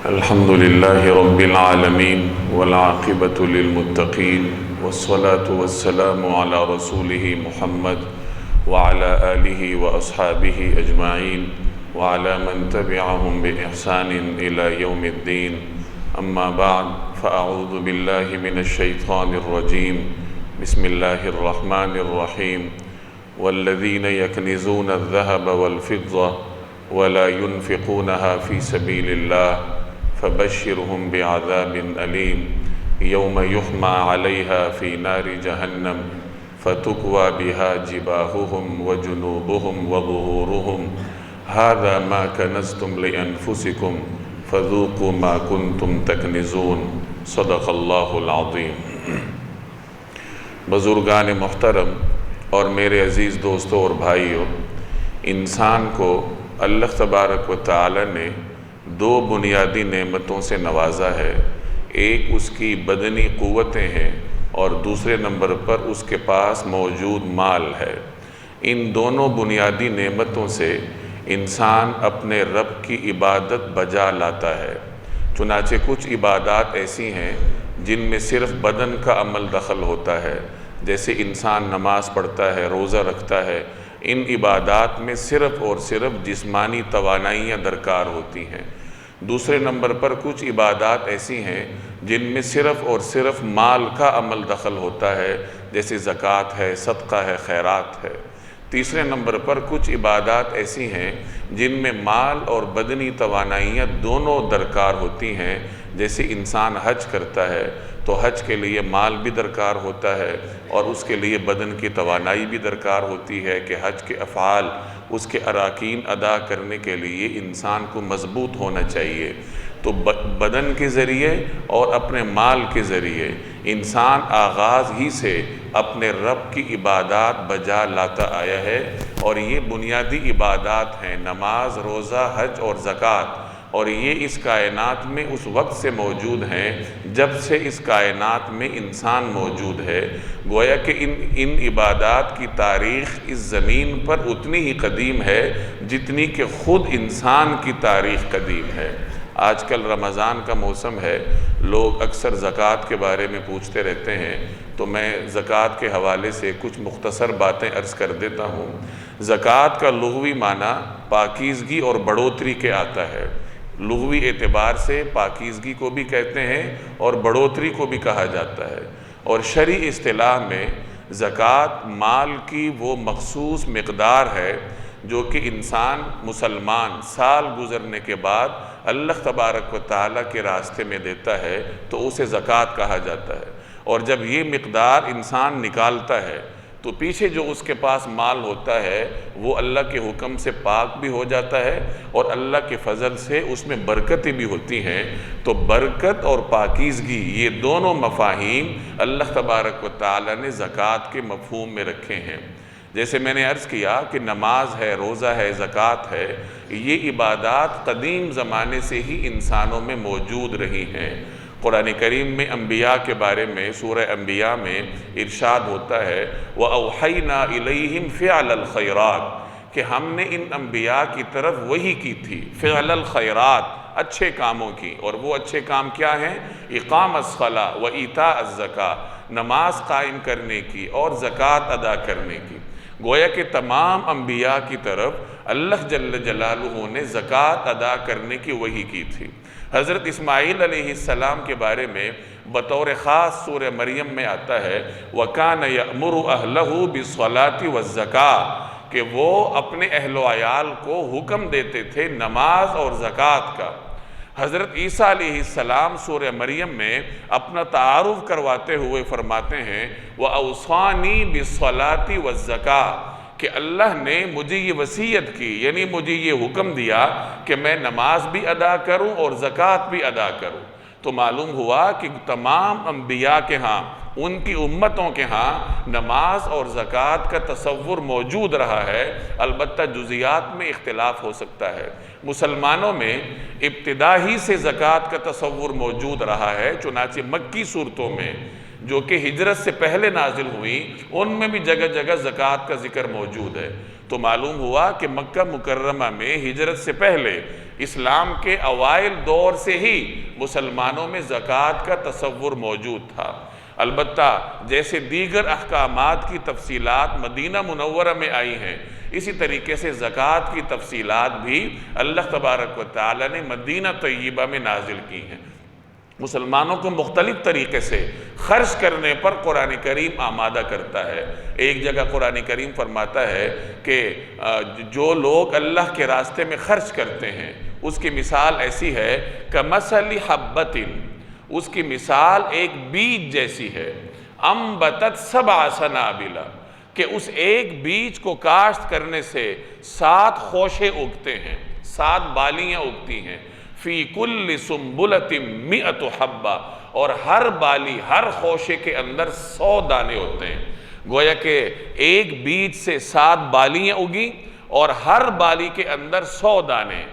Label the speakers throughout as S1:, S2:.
S1: الحمد لله رب العالمين والعاقبة للمتقين والصلاة والسلام على رسوله محمد وعلى آله وأصحابه أجمعين وعلى من تبعهم بإحسان إلى يوم الدين. أما بعد فأعوذ بالله من الشيطان الرجيم. بسم الله الرحمن الرحيم. والذين يكنزون الذهب والفضة ولا ينفقونها في سبيل الله فبشرهم بعذاب أليم يوم يحمى عليها في نار جهنم فتكوى بها جباههم وجنوبهم وظهورهم هذا ما كنزتم لأنفسكم فذوقوا ما كنتم تكنزون. صدق اللہ العظیم. بزرگان محترم اور میرے عزیز دوستوں اور بھائیوں، انسان کو اللہ تبارک و تعالی نے دو بنیادی نعمتوں سے نوازا ہے. ایک اس کی بدنی قوتیں ہیں اور دوسرے نمبر پر اس کے پاس موجود مال ہے. ان دونوں بنیادی نعمتوں سے انسان اپنے رب کی عبادت بجا لاتا ہے. چنانچہ کچھ عبادات ایسی ہیں جن میں صرف بدن کا عمل دخل ہوتا ہے، جیسے انسان نماز پڑھتا ہے، روزہ رکھتا ہے. ان عبادات میں صرف اور صرف جسمانی توانائیاں درکار ہوتی ہیں. دوسرے نمبر پر کچھ عبادات ایسی ہیں جن میں صرف اور صرف مال کا عمل دخل ہوتا ہے، جیسے زکوٰۃ ہے، صدقہ ہے، خیرات ہے. تیسرے نمبر پر کچھ عبادات ایسی ہیں جن میں مال اور بدنی توانائیاں دونوں درکار ہوتی ہیں، جیسے انسان حج کرتا ہے تو حج کے لیے مال بھی درکار ہوتا ہے اور اس کے لیے بدن کی توانائی بھی درکار ہوتی ہے کہ حج کے افعال، اس کے اراکین ادا کرنے کے لیے انسان کو مضبوط ہونا چاہیے. تو بدن کے ذریعے اور اپنے مال کے ذریعے انسان آغاز ہی سے اپنے رب کی عبادات بجا لاتا آیا ہے. اور یہ بنیادی عبادات ہیں نماز، روزہ، حج اور زکوٰۃ. اور یہ اس کائنات میں اس وقت سے موجود ہیں جب سے اس کائنات میں انسان موجود ہے. گویا کہ ان عبادات کی تاریخ اس زمین پر اتنی ہی قدیم ہے جتنی کہ خود انسان کی تاریخ قدیم ہے. آج کل رمضان کا موسم ہے، لوگ اکثر زکوٰۃ کے بارے میں پوچھتے رہتے ہیں، تو میں زکوٰۃ کے حوالے سے کچھ مختصر باتیں عرض کر دیتا ہوں. زکوٰۃ کا لغوی معنی پاکیزگی اور بڑھوتری کے آتا ہے. لغوی اعتبار سے پاکیزگی کو بھی کہتے ہیں اور بڑھوتری کو بھی کہا جاتا ہے. اور شرعی اصطلاح میں زکوٰۃ مال کی وہ مخصوص مقدار ہے جو کہ انسان مسلمان سال گزرنے کے بعد اللہ تبارک و تعالیٰ کے راستے میں دیتا ہے تو اسے زکوٰۃ کہا جاتا ہے. اور جب یہ مقدار انسان نکالتا ہے تو پیچھے جو اس کے پاس مال ہوتا ہے وہ اللہ کے حکم سے پاک بھی ہو جاتا ہے اور اللہ کے فضل سے اس میں برکتیں بھی ہوتی ہیں. تو برکت اور پاکیزگی یہ دونوں مفاہیم اللہ تبارک و تعالیٰ نے زکوٰۃ کے مفہوم میں رکھے ہیں. جیسے میں نے عرض کیا کہ نماز ہے، روزہ ہے، زکوٰۃ ہے، یہ عبادات قدیم زمانے سے ہی انسانوں میں موجود رہی ہیں. قرآن کریم میں انبیاء کے بارے میں سورہ انبیاء میں ارشاد ہوتا ہے وَأَوْحَيْنَا إِلَيْهِمْ فِعْلَ الْخَيْرَاتِ کہ ہم نے ان انبیاء کی طرف وحی کی تھی فعل الخیرات، اچھے کاموں کی. اور وہ اچھے کام کیا ہیں؟ اقام الصلاۃ و ایتاء الزکاۃ، نماز قائم کرنے کی اور زکوٰۃ ادا کرنے کی. گویا کہ تمام انبیاء کی طرف اللہ جل جلالہ نے زکوٰۃ ادا کرنے کی وحی کی تھی. حضرت اسماعیل علیہ السلام کے بارے میں بطور خاص سورہ مریم میں آتا ہے وَكَانَ يَأْمُرُ أَهْلَهُ بِالصَّلَاةِ وَالزَّكَاةِ کہ وہ اپنے اہل و عیال کو حکم دیتے تھے نماز اور زکوٰۃ کا. حضرت عیسیٰ علیہ السلام سورہ مریم میں اپنا تعارف کرواتے ہوئے فرماتے ہیں وَأَوْصَانِي بِالصَّلَاةِ وَالزَّكَاةِ کہ اللہ نے مجھے یہ وصیت کی، یعنی مجھے یہ حکم دیا کہ میں نماز بھی ادا کروں اور زکوٰۃ بھی ادا کروں. تو معلوم ہوا کہ تمام انبیاء کے ہاں، ان کی امتوں کے ہاں نماز اور زکوٰۃ کا تصور موجود رہا ہے. البتہ جزیات میں اختلاف ہو سکتا ہے. مسلمانوں میں ابتدا ہی سے زکوٰۃ کا تصور موجود رہا ہے. چنانچہ مکی صورتوں میں جو کہ ہجرت سے پہلے نازل ہوئی، ان میں بھی جگہ جگہ زکوٰۃ کا ذکر موجود ہے۔ تو معلوم ہوا کہ مکہ مکرمہ میں ہجرت سے پہلے اسلام کے اوائل دور سے ہی مسلمانوں میں زکوٰۃ کا تصور موجود تھا۔ البتہ جیسے دیگر احکامات کی تفصیلات مدینہ منورہ میں آئی ہیں، اسی طریقے سے زکوٰۃ کی تفصیلات بھی اللہ تبارک و تعالی نے مدینہ طیبہ میں نازل کی ہیں۔ مسلمانوں کو مختلف طریقے سے خرچ کرنے پر قرآن کریم آمادہ کرتا ہے۔ ایک جگہ قرآن کریم فرماتا ہے کہ جو لوگ اللہ کے راستے میں خرچ کرتے ہیں اس کی مثال ایسی ہے کمثل حبۃ، اس کی مثال ایک بیج جیسی ہے، انبتت سبع سنابل، کہ اس ایک بیج کو کاشت کرنے سے 7 خوشے اگتے ہیں، 7 بالیاں اگتی ہیں، فی کل سنبلۃ 100 حبہ، اور ہر بالی، ہر خوشے کے اندر 100 دانے ہوتے ہیں۔ گویا کہ ایک بیج سے 7 بالیاں اگی اور ہر بالی کے اندر 100 دانے،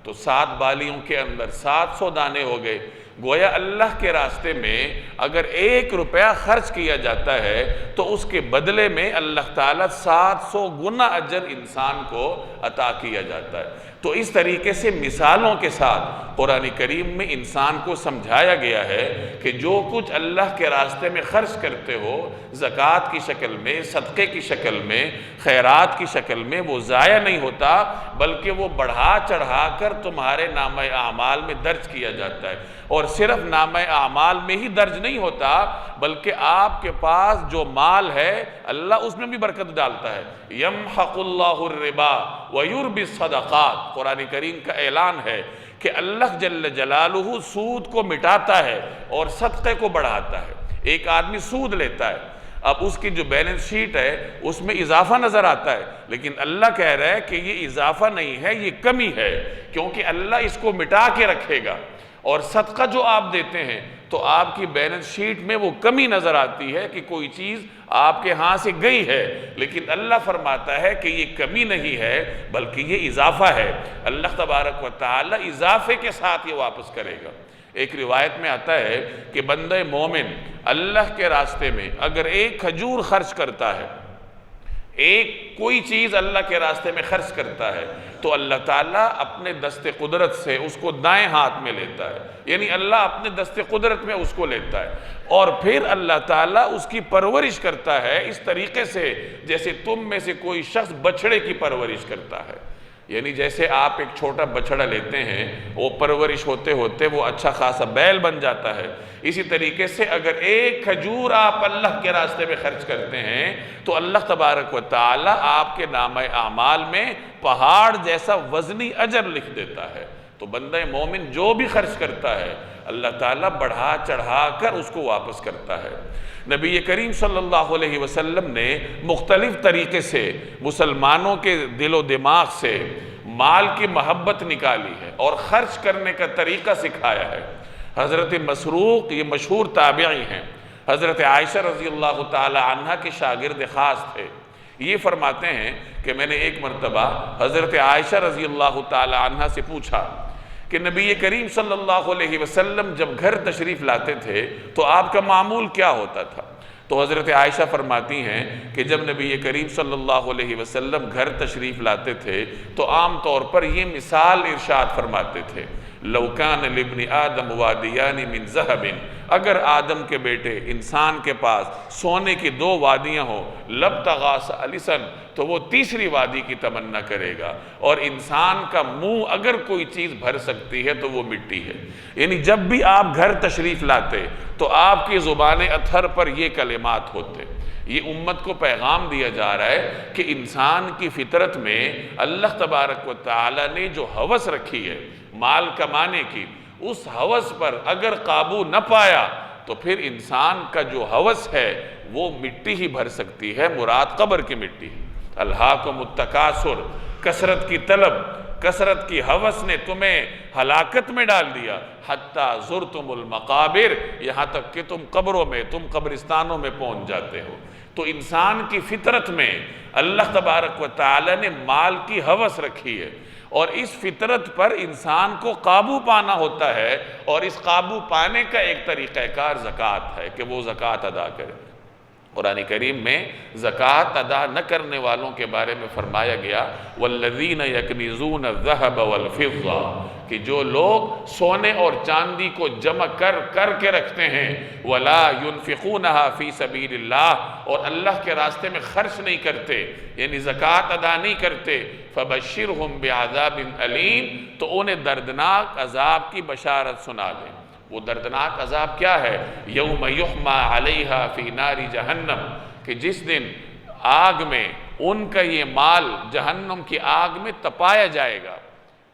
S1: تو 7 بالیوں کے اندر 700 دانے ہو گئے۔ گویا اللہ کے راستے میں اگر 1 روپیہ خرچ کیا جاتا ہے تو اس کے بدلے میں اللہ تعالیٰ 700 گنا اجر انسان کو عطا کیا جاتا ہے۔ تو اس طریقے سے مثالوں کے ساتھ قرآن کریم میں انسان کو سمجھایا گیا ہے کہ جو کچھ اللہ کے راستے میں خرچ کرتے ہو، زکوٰۃ کی شکل میں، صدقے کی شکل میں، خیرات کی شکل میں، وہ ضائع نہیں ہوتا، بلکہ وہ بڑھا چڑھا کر تمہارے نامہ اعمال میں درج کیا جاتا ہے۔ اور صرف نامہ اعمال میں ہی درج نہیں ہوتا، بلکہ آپ کے پاس جو مال ہے اللہ اس میں بھی برکت ڈالتا ہے۔ یمحق اللہ الربا ویربی الصدقات، قرآن کریم کا اعلان ہے کہ اللہ جل جلالہ سود کو مٹاتا ہے اور صدقے کو بڑھاتا ہے۔ ایک آدمی سود لیتا ہے، اب اس کی جو بیلنس شیٹ ہے اس میں اضافہ نظر آتا ہے، لیکن اللہ کہہ رہا ہے کہ یہ اضافہ نہیں ہے، یہ کمی ہے، کیونکہ اللہ اس کو مٹا کے رکھے گا۔ اور صدقہ جو آپ دیتے ہیں تو آپ کی بیلنس شیٹ میں وہ کمی نظر آتی ہے کہ کوئی چیز آپ کے ہاں سے گئی ہے، لیکن اللہ فرماتا ہے کہ یہ کمی نہیں ہے بلکہ یہ اضافہ ہے۔ اللہ تبارک و تعالی اضافے کے ساتھ یہ واپس کرے گا۔ ایک روایت میں آتا ہے کہ بندہ مومن اللہ کے راستے میں اگر 1 کھجور خرچ کرتا ہے، ایک کوئی چیز اللہ کے راستے میں خرچ کرتا ہے، تو اللہ تعالیٰ اپنے دست قدرت سے اس کو دائیں ہاتھ میں لیتا ہے، یعنی اللہ اپنے دست قدرت میں اس کو لیتا ہے، اور پھر اللہ تعالیٰ اس کی پرورش کرتا ہے اس طریقے سے جیسے تم میں سے کوئی شخص بچھڑے کی پرورش کرتا ہے۔ یعنی جیسے آپ ایک چھوٹا بچھڑا لیتے ہیں، وہ پرورش ہوتے ہوتے وہ اچھا خاصا بیل بن جاتا ہے، اسی طریقے سے اگر 1 کھجور آپ اللہ کے راستے میں خرچ کرتے ہیں تو اللہ تبارک و تعالی آپ کے نامہ اعمال میں پہاڑ جیسا وزنی اجر لکھ دیتا ہے۔ تو بندہ مومن جو بھی خرچ کرتا ہے اللہ تعالیٰ بڑھا چڑھا کر اس کو واپس کرتا ہے۔ نبی کریم صلی اللہ علیہ وسلم نے مختلف طریقے سے مسلمانوں کے دل و دماغ سے مال کی محبت نکالی ہے اور خرچ کرنے کا طریقہ سکھایا ہے۔ حضرت مسروق یہ مشہور تابعی ہیں، حضرت عائشہ رضی اللہ تعالی عنہ کے شاگرد خاص تھے۔ یہ فرماتے ہیں کہ میں نے ایک مرتبہ حضرت عائشہ رضی اللہ تعالی عنہ سے پوچھا کہ نبی کریم صلی اللہ علیہ وسلم جب گھر تشریف لاتے تھے تو آپ کا معمول کیا ہوتا تھا؟ تو حضرت عائشہ فرماتی ہیں کہ جب نبی کریم صلی اللہ علیہ وسلم گھر تشریف لاتے تھے تو عام طور پر یہ مثال ارشاد فرماتے تھے، لو کان لابن آدم وادیان من ذہب، اگر آدم کے بیٹے انسان کے پاس سونے کی 2 وادیاں ہوں، لابتغا ثالثا، تو وہ تیسری وادی کی تمنا کرے گا، اور انسان کا منہ اگر کوئی چیز بھر سکتی ہے تو وہ مٹی ہے۔ یعنی جب بھی آپ گھر تشریف لاتے تو آپ کی زبان اطہر پر یہ کلمات ہوتے۔ یہ امت کو پیغام دیا جا رہا ہے کہ انسان کی فطرت میں اللہ تبارک و تعالی نے جو ہوس رکھی ہے مال کمانے کی، اس ہوس پر اگر قابو نہ پایا تو پھر انسان کا جو ہوس ہے وہ مٹی ہی بھر سکتی ہے، مراد قبر کی مٹی ہے۔ الہاکم التکاثر، کثرت کی طلب، کثرت کی ہوس نے تمہیں ہلاکت میں ڈال دیا، حتیٰ زرتم المقابر، یہاں تک کہ تم قبروں میں، تم قبرستانوں میں پہنچ جاتے ہو۔ تو انسان کی فطرت میں اللہ تبارک و تعالی نے مال کی ہوس رکھی ہے، اور اس فطرت پر انسان کو قابو پانا ہوتا ہے، اور اس قابو پانے کا ایک طریقہ کار زکوٰۃ ہے کہ وہ زکوٰۃ ادا کرے۔ قرآن کریم میں زکوٰۃ ادا نہ کرنے والوں کے بارے میں فرمایا گیا وَالَّذِينَ يَكْنِزُونَ الذَّهَبَ وَالْفِضَّةَ کہ جو لوگ سونے اور چاندی کو جمع کر کے رکھتے ہیں، وَلَا يُنْفِقُونَهَا فِي سَبِيلِ اللَّهِ اور اللہ کے راستے میں خرچ نہیں کرتے، یعنی زکوٰۃ ادا نہیں کرتے، فَبَشِّرْهُمْ بِعَذَابٍ أَلِيمٍ تو انہیں دردناک عذاب کی بشارت سنا دیں۔ وہ دردناک عذاب کیا ہے؟ یوم یحما علیہا فی نار جہنم کہ جس دن آگ میں ان کا یہ مال جہنم کی آگ میں تپایا جائے گا،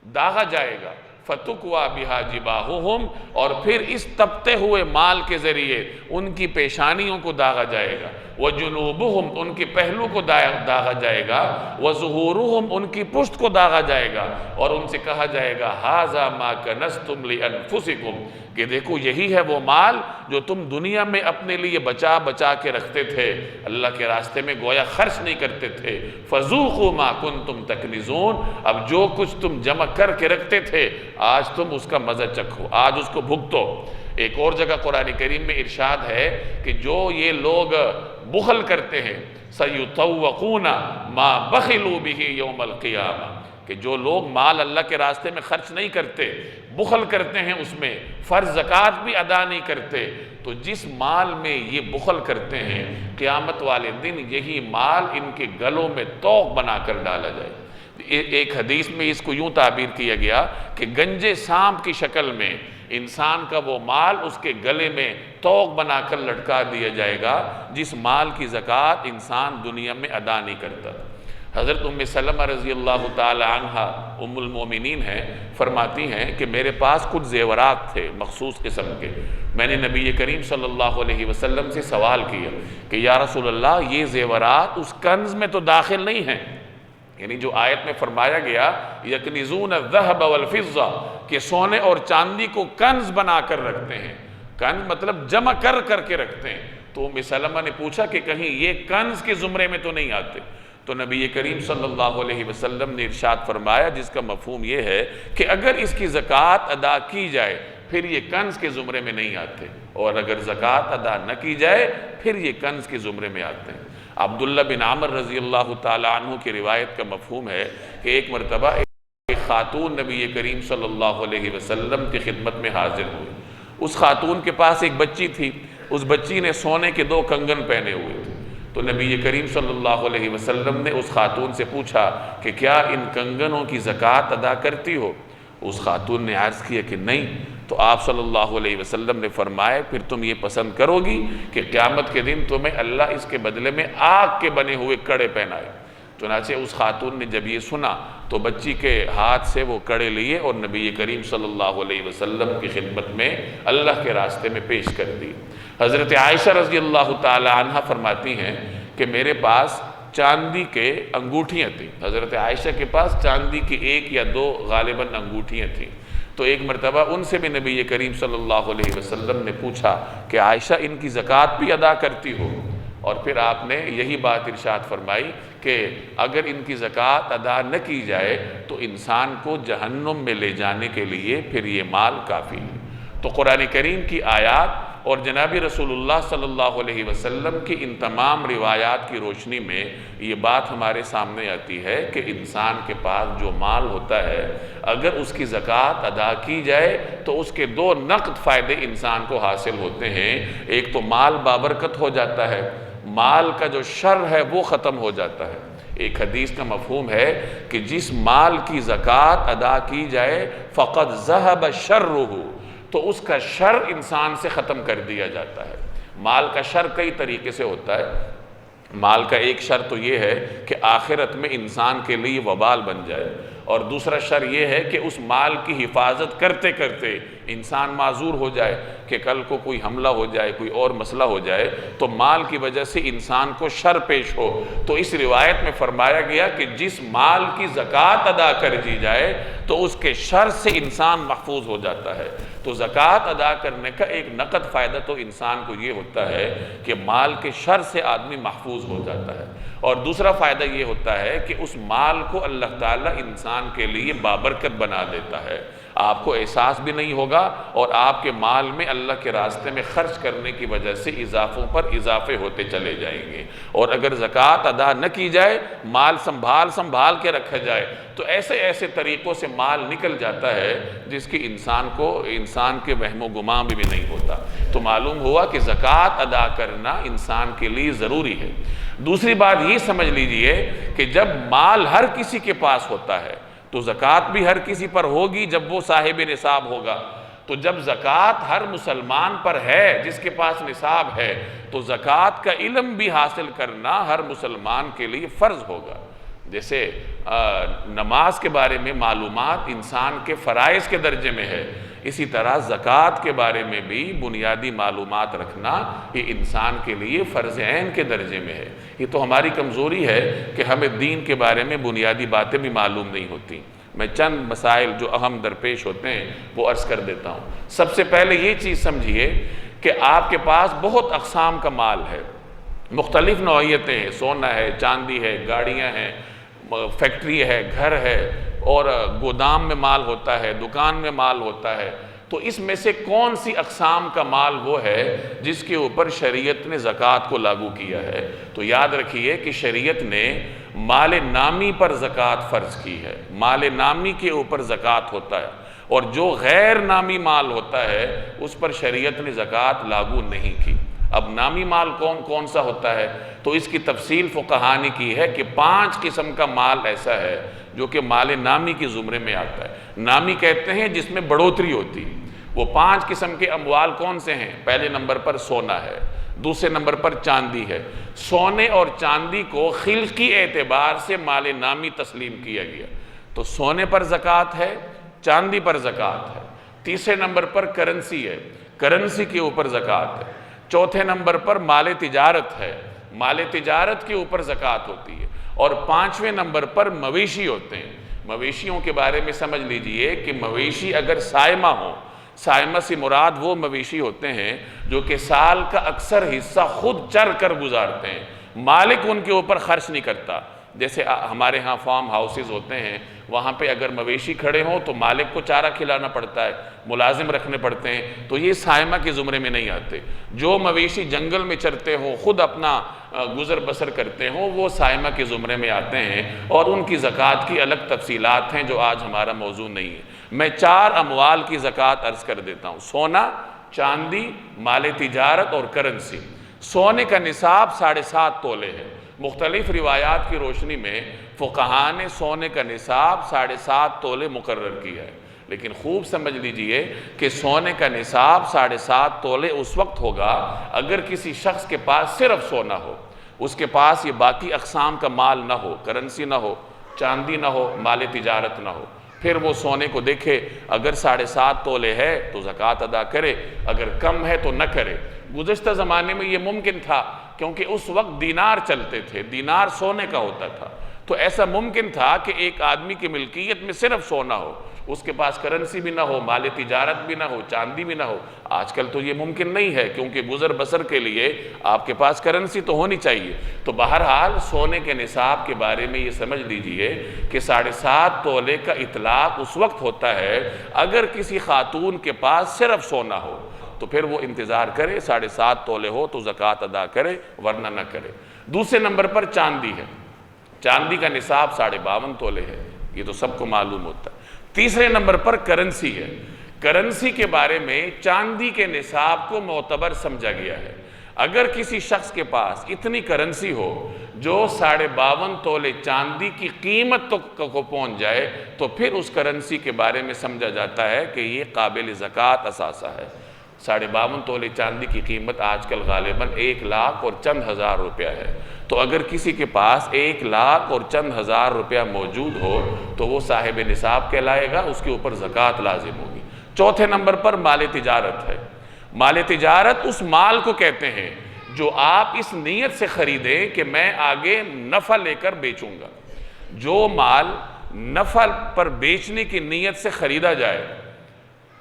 S1: داغا جائے گا، فتکوا بہا جباہہم اور پھر اس تپتے ہوئے مال کے ذریعے ان کی پیشانیوں کو داغا جائے گا، وجنوبہم ان کی پہلو کو داغا جائے گا، وظہورہم ان کی پشت کو داغا جائے گا، اور ان سے کہا جائے گا ھذا ما کنزتم لانفسکم کہ دیکھو یہی ہے وہ مال جو تم دنیا میں اپنے لیے بچا کے رکھتے تھے، اللہ کے راستے میں گویا خرچ نہیں کرتے تھے، فذوقوا ما کنتم تکنزون اب جو کچھ تم جمع کر کے رکھتے تھے آج تم اس کا مزہ چکھو، آج اس کو بھگتو۔ ایک اور جگہ قرآن کریم میں ارشاد ہے کہ جو یہ لوگ بخل کرتے ہیں سَيُطَوَّقُونَ مَا بَخِلُوا بِهِ يَوْمَ الْقِيَامَةِ کہ جو لوگ مال اللہ کے راستے میں خرچ نہیں کرتے، بخل کرتے ہیں، اس میں فرض زکوٰۃ بھی ادا نہیں کرتے، تو جس مال میں یہ بخل کرتے ہیں قیامت والے دن یہی مال ان کے گلوں میں طوق بنا کر ڈالا جائے۔ ایک حدیث میں اس کو یوں تعبیر کیا گیا کہ گنجے سانپ کی شکل میں انسان کا وہ مال اس کے گلے میں طوق بنا کر لٹکا دیا جائے گا جس مال کی زکوٰۃ انسان دنیا میں ادا نہیں کرتا۔ حضرت ام سلمہ رضی اللہ تعالی عنہ ام المومنین ہیں، فرماتی ہیں کہ میرے پاس کچھ زیورات تھے مخصوص قسم کے، میں نے نبی کریم صلی اللہ علیہ وسلم سے سوال کیا کہ یا رسول اللہ یہ زیورات اس کنز میں تو داخل نہیں ہیں، یعنی جو آیت میں فرمایا گیا یکنزون الذہب والفضہ کہ سونے اور چاندی کو کنز بنا کر رکھتے ہیں، کنز مطلب جمع کر کے رکھتے ہیں، تو ام سلمہ نے پوچھا کہ کہیں یہ کنز کے زمرے میں تو نہیں آتے؟ تو نبی کریم صلی اللہ علیہ وسلم نے ارشاد فرمایا جس کا مفہوم یہ ہے کہ اگر اس کی زکوٰۃ ادا کی جائے پھر یہ کنز کے زمرے میں نہیں آتے، اور اگر زکوٰۃ ادا نہ کی جائے پھر یہ کنز کے زمرے میں آتے ہیں۔ عبداللہ بن عامر رضی اللہ تعالی عنہ کی روایت کا مفہوم ہے کہ ایک مرتبہ ایک خاتون نبی کریم صلی اللہ علیہ وسلم کی خدمت میں حاضر ہوئی، اس خاتون کے پاس ایک بچی تھی، اس بچی نے سونے کے 2 کنگن پہنے ہوئے تھے، تو نبی کریم صلی اللہ علیہ وسلم نے اس خاتون سے پوچھا کہ کیا ان کنگنوں کی زکوٰۃ ادا کرتی ہو؟ اس خاتون نے عرض کیا کہ نہیں، تو آپ صلی اللہ علیہ وسلم نے فرمایا پھر تم یہ پسند کرو گی کہ قیامت کے دن تمہیں اللہ اس کے بدلے میں آگ کے بنے ہوئے کڑے پہنائے۔ چنانچہ اس خاتون نے جب یہ سنا تو بچی کے ہاتھ سے وہ کڑے لیے اور نبی کریم صلی اللہ علیہ وسلم کی خدمت میں اللہ کے راستے میں پیش کر دی۔ حضرت عائشہ رضی اللہ تعالی عنہ فرماتی ہیں کہ میرے پاس چاندی کے انگوٹھیاں تھیں، حضرت عائشہ کے پاس چاندی کی 1 یا 2 غالباً انگوٹھیاں تھیں، تو ایک مرتبہ ان سے بھی نبی کریم صلی اللہ علیہ وسلم نے پوچھا کہ عائشہ ان کی زکوٰۃ بھی ادا کرتی ہو؟ اور پھر آپ نے یہی بات ارشاد فرمائی کہ اگر ان کی زکوٰۃ ادا نہ کی جائے تو انسان کو جہنم میں لے جانے کے لیے پھر یہ مال کافی ہے۔ تو قرآن کریم کی آیات اور جناب رسول اللہ صلی اللہ علیہ وسلم کی ان تمام روایات کی روشنی میں یہ بات ہمارے سامنے آتی ہے کہ انسان کے پاس جو مال ہوتا ہے اگر اس کی زکوٰۃ ادا کی جائے تو اس کے 2 نقد فائدے انسان کو حاصل ہوتے ہیں۔ ایک تو مال بابرکت ہو جاتا ہے، مال کا جو شر ہے وہ ختم ہو جاتا ہے۔ ایک حدیث کا مفہوم ہے کہ جس مال کی زکوٰۃ ادا کی جائے فقط ذہب شرہ تو اس کا شر انسان سے ختم کر دیا جاتا ہے۔ مال کا شر کئی طریقے سے ہوتا ہے، مال کا ایک شر تو یہ ہے کہ آخرت میں انسان کے لیے وبال بن جائے، اور دوسرا شر یہ ہے کہ اس مال کی حفاظت کرتے کرتے انسان معذور ہو جائے کہ کل کو کوئی حملہ ہو جائے، کوئی اور مسئلہ ہو جائے تو مال کی وجہ سے انسان کو شر پیش ہو۔ تو اس روایت میں فرمایا گیا کہ جس مال کی زکوٰۃ ادا کر دی جائے تو اس کے شر سے انسان محفوظ ہو جاتا ہے۔ تو زکوٰۃ ادا کرنے کا ایک نقد فائدہ تو انسان کو یہ ہوتا ہے کہ مال کے شر سے آدمی محفوظ ہو جاتا ہے، اور دوسرا فائدہ یہ ہوتا ہے کہ اس مال کو اللہ تعالیٰ انسان انسان کے لیے بابرکت بنا دیتا ہے، آپ کو احساس بھی نہیں ہوگا اور آپ کے مال میں اللہ کے راستے میں خرچ کرنے کی وجہ سے اضافوں پر اضافے ہوتے چلے جائیں گے۔ اور اگر زکوٰۃ ادا نہ کی جائے، مال سنبھال کے رکھا جائے، تو ایسے ایسے طریقوں سے مال نکل جاتا ہے جس کی انسان کے وہم و گمان بھی نہیں ہوتا۔ تو معلوم ہوا کہ زکوٰۃ ادا کرنا انسان کے لیے ضروری ہے۔ دوسری بات یہ سمجھ لیجئے کہ جب مال ہر کسی کے پاس ہوتا ہے تو زکوٰۃ بھی ہر کسی پر ہوگی جب وہ صاحب نصاب ہوگا۔ تو جب زکوٰۃ ہر مسلمان پر ہے جس کے پاس نصاب ہے، تو زکوٰۃ کا علم بھی حاصل کرنا ہر مسلمان کے لیے فرض ہوگا۔ جیسے نماز کے بارے میں معلومات انسان کے فرائض کے درجے میں ہے، اسی طرح زکوٰۃ کے بارے میں بھی بنیادی معلومات رکھنا یہ انسان کے لیے فرض عین کے درجے میں ہے۔ یہ تو ہماری کمزوری ہے کہ ہمیں دین کے بارے میں بنیادی باتیں بھی معلوم نہیں ہوتی۔ میں چند مسائل جو اہم درپیش ہوتے ہیں وہ عرض کر دیتا ہوں۔ سب سے پہلے یہ چیز سمجھیے کہ آپ کے پاس بہت اقسام کا مال ہے، مختلف نوعیتیں ہیں، سونا ہے، چاندی ہے، گاڑیاں ہیں، فیکٹری ہے، گھر ہے، اور گودام میں مال ہوتا ہے، دکان میں مال ہوتا ہے۔ تو اس میں سے کون سی اقسام کا مال وہ ہے جس کے اوپر شریعت نے زکوٰۃ کو لاگو کیا ہے؟ تو یاد رکھیے کہ شریعت نے مال نامی پر زکوٰۃ فرض کی ہے، مال نامی کے اوپر زکوٰۃ ہوتا ہے، اور جو غیر نامی مال ہوتا ہے اس پر شریعت نے زکوٰۃ لاگو نہیں کی۔ اب نامی مال کون سا ہوتا ہے؟ تو اس کی تفصیل فقہاء نے کی ہے کہ 5 قسم کا مال ایسا ہے جو کہ مال نامی کی زمرے میں آتا ہے۔ نامی کہتے ہیں جس میں بڑھوتری ہوتی ہے۔ وہ 5 قسم کے اموال کون سے ہیں؟ پہلے نمبر پر سونا ہے، دوسرے نمبر پر چاندی ہے۔ سونے اور چاندی کو خلقی اعتبار سے مال نامی تسلیم کیا گیا، تو سونے پر زکوٰۃ ہے، چاندی پر زکوٰۃ ہے۔ تیسرے نمبر پر کرنسی ہے، کرنسی کے اوپر زکوٰۃ ہے۔ چوتھے نمبر پر مال تجارت ہے، مال تجارت کے اوپر زکوٰۃ ہوتی ہے۔ اور 5ویں نمبر پر مویشی ہوتے ہیں۔ مویشیوں کے بارے میں سمجھ لیجئے کہ مویشی اگر سائمہ ہوں، سائمہ سے مراد وہ مویشی ہوتے ہیں جو کہ سال کا اکثر حصہ خود چر کر گزارتے ہیں، مالک ان کے اوپر خرچ نہیں کرتا۔ جیسے ہمارے ہاں فارم ہاؤسز ہوتے ہیں، وہاں پہ اگر مویشی کھڑے ہوں تو مالک کو چارہ کھلانا پڑتا ہے، ملازم رکھنے پڑتے ہیں، تو یہ سائمہ کے زمرے میں نہیں آتے۔ جو مویشی جنگل میں چرتے ہوں، خود اپنا گزر بسر کرتے ہوں، وہ سائمہ کے زمرے میں آتے ہیں، اور ان کی زکوٰۃ کی الگ تفصیلات ہیں جو آج ہمارا موضوع نہیں ہے۔ میں 4 اموال کی زکوٰۃ عرض کر دیتا ہوں: سونا، چاندی، مال تجارت اور کرنسی۔ سونے کا نصاب 7.5 تولے ہے۔ مختلف روایات کی روشنی میں فقہاء نے سونے کا نصاب 7.5 تولے مقرر کیا ہے، لیکن خوب سمجھ لیجئے کہ سونے کا نصاب 7.5 تولے اس وقت ہوگا اگر کسی شخص کے پاس صرف سونا ہو، اس کے پاس یہ باقی اقسام کا مال نہ ہو، کرنسی نہ ہو، چاندی نہ ہو، مال تجارت نہ ہو۔ پھر وہ سونے کو دیکھے، اگر 7.5 تولے ہے تو زکوٰۃ ادا کرے، اگر کم ہے تو نہ کرے۔ گزشتہ زمانے میں یہ ممکن تھا کیونکہ اس وقت دینار چلتے تھے، دینار سونے کا ہوتا تھا، تو ایسا ممکن تھا کہ ایک آدمی کی ملکیت میں صرف سونا ہو، اس کے پاس کرنسی بھی نہ ہو، مال تجارت بھی نہ ہو، چاندی بھی نہ ہو۔ آج کل تو یہ ممکن نہیں ہے کیونکہ گزر بسر کے لیے آپ کے پاس کرنسی تو ہونی چاہیے۔ تو بہرحال سونے کے نصاب کے بارے میں یہ سمجھ لیجئے کہ 7.5 تولے کا اطلاق اس وقت ہوتا ہے اگر کسی خاتون کے پاس صرف سونا ہو، تو پھر وہ انتظار کرے، 7.5 تولے ہو تو زکوٰۃ ادا کرے، ورنہ نہ کرے۔ دوسرے نمبر پر چاندی ہے، چاندی کا نصاب 52.5 تولے ہے، یہ تو سب کو معلوم ہوتا ہے۔ تیسرے نمبر پر کرنسی ہے۔ کرنسی کے بارے میں چاندی کے نصاب کو معتبر سمجھا گیا ہے۔ اگر کسی شخص کے پاس اتنی کرنسی ہو جو 52.5 تولے چاندی کی قیمت کو پہنچ جائے تو پھر اس کرنسی کے بارے میں سمجھا جاتا ہے کہ یہ قابل زکوٰۃ اثاثہ ہے۔ 52.5 تولے چاندی کی قیمت آج کل غالباً 1 لاکھ اور چند ہزار روپیہ ہے۔ تو اگر کسی کے پاس 1 لاکھ اور چند ہزار روپیہ موجود ہو تو وہ صاحب نصاب کہلائے گا، اس کے اوپر زکوٰۃ لازم ہوگی۔ چوتھے نمبر پر مال تجارت ہے۔ مال تجارت اس مال کو کہتے ہیں جو آپ اس نیت سے خریدیں کہ میں آگے نفع لے کر بیچوں گا۔ جو مال نفع پر بیچنے کی نیت سے خریدا جائے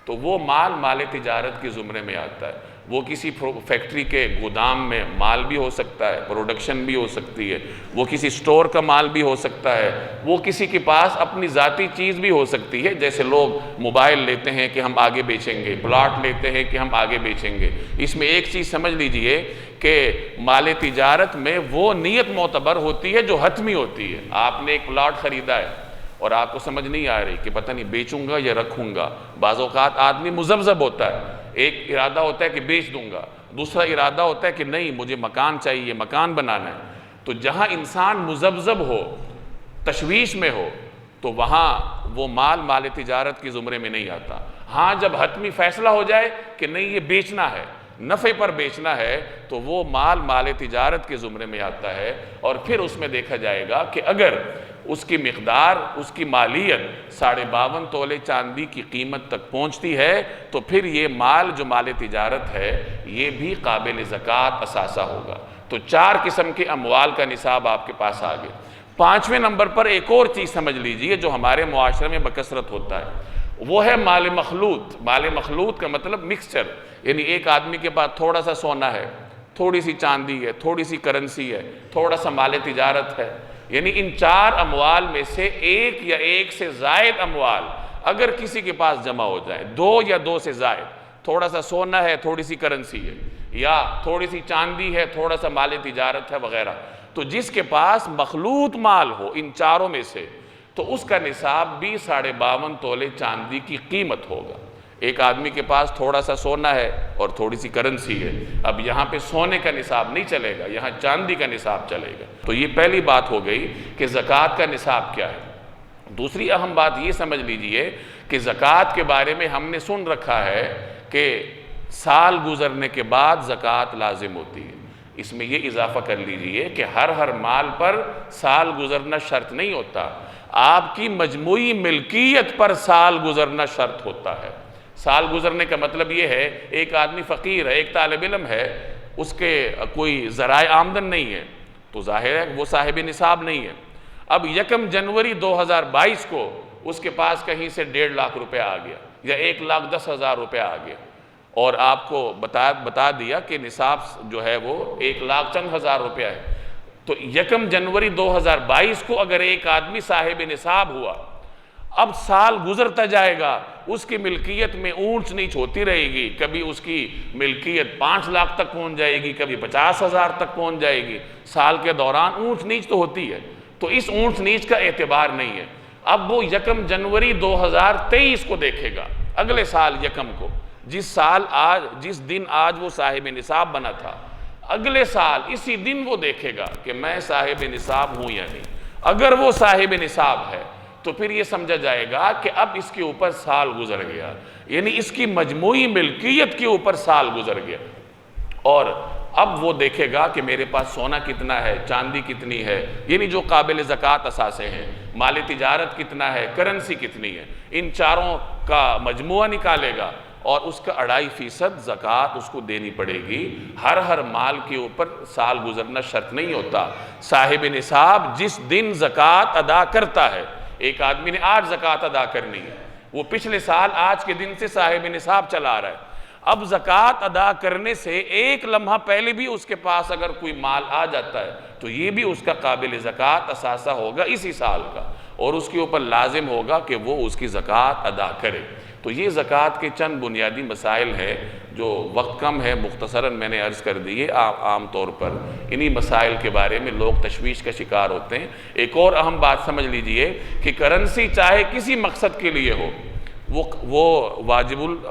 S1: تو وہ مال تجارت کی زمرے میں آتا ہے۔ وہ کسی فیکٹری کے گودام میں مال بھی ہو سکتا ہے، پروڈکشن بھی ہو سکتی ہے، وہ کسی سٹور کا مال بھی ہو سکتا ہے، وہ کسی کے پاس اپنی ذاتی چیز بھی ہو سکتی ہے، جیسے لوگ موبائل لیتے ہیں کہ ہم آگے بیچیں گے، پلاٹ لیتے ہیں کہ ہم آگے بیچیں گے۔ اس میں ایک چیز سمجھ لیجئے کہ مال تجارت میں وہ نیت معتبر ہوتی ہے جو حتمی ہوتی ہے۔ آپ نے ایک پلاٹ خریدا ہے اور آپ کو سمجھ نہیں آ رہی کہ پتہ نہیں بیچوں گا یا رکھوں گا۔ بعض اوقات آدمی مذبذب ہوتا ہے، ایک ارادہ ہوتا ہے کہ بیچ دوں گا، دوسرا ارادہ ہوتا ہے کہ نہیں مجھے مکان چاہیے، مکان بنانا ہے۔ تو جہاں انسان مذبذب ہو، تشویش میں ہو، تو وہاں وہ مال تجارت کی زمرے میں نہیں آتا۔ ہاں جب حتمی فیصلہ ہو جائے کہ نہیں یہ بیچنا ہے، نفع پر بیچنا ہے، تو وہ مال تجارت کے زمرے میں آتا ہے، اور پھر اس میں دیکھا جائے گا کہ اگر اس کی مقدار، اس کی مالیت 52.5 تولے چاندی کی قیمت تک پہنچتی ہے، تو پھر یہ مال جو مال تجارت ہے یہ بھی قابل زکوٰۃ اثاثہ ہوگا۔ تو 4 قسم کے اموال کا نصاب آپ کے پاس آ گئے۔ 5ویں نمبر پر ایک اور چیز سمجھ لیجئے جو ہمارے معاشرے میں بکثرت ہوتا ہے، وہ ہے مال مخلوط۔ مال مخلوط کا مطلب مکسچر، یعنی ایک آدمی کے پاس تھوڑا سا سونا ہے، تھوڑی سی چاندی ہے، تھوڑی سی کرنسی ہے، تھوڑا سا مال تجارت ہے، یعنی ان 4 اموال میں سے ایک یا ایک سے زائد اموال اگر کسی کے پاس جمع ہو جائے، 2 یا 2 سے زائد، تھوڑا سا سونا ہے، تھوڑی سی کرنسی ہے، یا تھوڑی سی چاندی ہے، تھوڑا سا مال تجارت ہے وغیرہ، تو جس کے پاس مخلوط مال ہو ان 4 میں سے، تو اس کا نصاب بھی 52.5 تولے چاندی کی قیمت ہوگا۔ ایک آدمی کے پاس تھوڑا سا سونا ہے اور تھوڑی سی کرنسی ہے، اب یہاں پہ سونے کا نصاب نہیں چلے گا، یہاں چاندی کا نصاب چلے گا۔ تو یہ پہلی بات ہو گئی کہ زکوٰۃ کا نصاب کیا ہے۔ دوسری اہم بات یہ سمجھ لیجئے کہ زکوٰۃ کے بارے میں ہم نے سن رکھا ہے کہ سال گزرنے کے بعد زکوٰۃ لازم ہوتی ہے۔ اس میں یہ اضافہ کر لیجئے کہ ہر مال پر سال گزرنا شرط نہیں ہوتا، آپ کی مجموعی ملکیت پر سال گزرنا شرط ہوتا ہے۔ سال گزرنے کا مطلب یہ ہے، ایک آدمی فقیر ہے، ایک طالب علم ہے، اس کے کوئی ذرائع آمدن نہیں ہے، تو ظاہر ہے وہ صاحب نصاب نہیں ہے۔ اب 1 جنوری 2022 کو اس کے پاس کہیں سے 1.5 لاکھ روپے آ گیا یا 1,10,000 روپے آ گیا، اور آپ کو بتا دیا کہ نصاب جو ہے وہ 1,00,000 روپے ہے، تو 1 جنوری 2022 کو اگر ایک آدمی صاحب نصاب ہوا، اب سال گزرتا جائے گا، اس کی ملکیت میں اونچ نیچ ہوتی رہے گی، کبھی اس کی ملکیت 5 لاکھ تک پہنچ جائے گی، کبھی 50,000 تک پہنچ جائے گی، سال کے دوران اونچ نیچ تو ہوتی ہے، تو اس اونچ نیچ کا اعتبار نہیں ہے۔ اب وہ 1 جنوری 2023 کو دیکھے گا، اگلے سال 1 کو، جس دن آج وہ صاحب نصاب بنا تھا، اگلے سال اسی دن وہ دیکھے گا کہ میں صاحب نصاب ہوں یا نہیں۔ اگر وہ صاحب نصاب ہے تو پھر یہ سمجھا جائے گا کہ اب اس کے اوپر سال گزر گیا، یعنی اس کی مجموعی ملکیت کے اوپر سال گزر گیا، اور اب وہ دیکھے گا کہ میرے پاس سونا کتنا ہے، چاندی کتنی ہے، یعنی جو قابل زکوٰۃ اثاثے ہیں، مال تجارت کتنا ہے، کرنسی کتنی ہے، ان 4 کا مجموعہ نکالے گا، اور اس کا 2.5% زکوٰۃ اس کو دینی پڑے گی۔ ہر مال کے اوپر سال گزرنا شرط نہیں ہوتا۔ صاحب نصاب جس دن زکوٰۃ ادا کرتا ہے، ایک آدمی نے آج زکوٰۃ ادا کرنی ہے، وہ پچھلے سال آج کے دن سے صاحب نصاب چلا رہا ہے، اب زکوٰۃ ادا کرنے سے 1 لمحہ پہلے بھی اس کے پاس اگر کوئی مال آ جاتا ہے تو یہ بھی اس کا قابل زکوٰۃ اثاثہ ہوگا اسی سال کا، اور اس کے اوپر لازم ہوگا کہ وہ اس کی زکوٰۃ ادا کرے۔ تو یہ زکوٰۃ کے چند بنیادی مسائل ہیں، جو وقت کم ہے، مختصراً میں نے عرض کر دیے۔ عام طور پر انہی مسائل کے بارے میں لوگ تشویش کا شکار ہوتے ہیں۔ ایک اور اہم بات سمجھ لیجئے کہ کرنسی چاہے کسی مقصد کے لیے ہو، وہ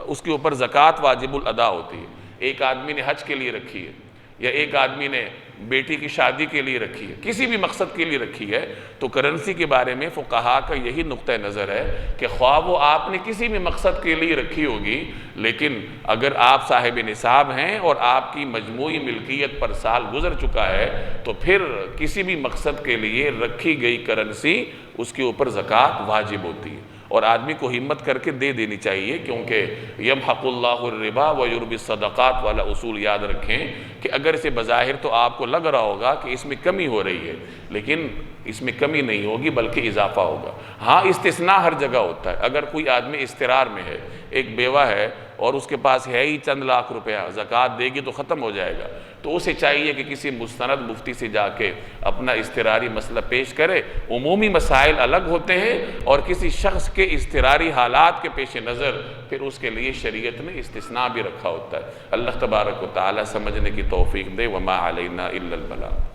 S1: اس کے اوپر زکوٰۃ واجب الادا ہوتی ہے۔ ایک آدمی نے حج کے لیے رکھی ہے، یا ایک آدمی نے بیٹی کی شادی کے لیے رکھی ہے، کسی بھی مقصد کے لیے رکھی ہے، تو کرنسی کے بارے میں فقہا کا یہی نقطہ نظر ہے کہ خواہ وہ آپ نے کسی بھی مقصد کے لیے رکھی ہوگی، لیکن اگر آپ صاحب نصاب ہیں اور آپ کی مجموعی ملکیت پر سال گزر چکا ہے، تو پھر کسی بھی مقصد کے لیے رکھی گئی کرنسی اس کے اوپر زکوٰۃ واجب ہوتی ہے، اور آدمی کو ہمت کر کے دے دینی چاہیے، کیونکہ یمحق اللہ الربا ویربی الصدقات والا اصول یاد رکھیں کہ اگر سے بظاہر تو آپ کو لگ رہا ہوگا کہ اس میں کمی ہو رہی ہے، لیکن اس میں کمی نہیں ہوگی بلکہ اضافہ ہوگا۔ ہاں استثناء ہر جگہ ہوتا ہے، اگر کوئی آدمی استقرار میں ہے، ایک بیوہ ہے اور اس کے پاس ہے ہی چند لاکھ روپیہ، زکوٰۃ دے گی تو ختم ہو جائے گا، تو اسے چاہیے کہ کسی مستند مفتی سے جا کے اپنا اضطراری مسئلہ پیش کرے۔ عمومی مسائل الگ ہوتے ہیں، اور کسی شخص کے اضطراری حالات کے پیش نظر پھر اس کے لیے شریعت نے استثناء بھی رکھا ہوتا ہے۔ اللہ تبارک و تعالی سمجھنے کی توفیق دے۔ وما علینا الا البلاغ۔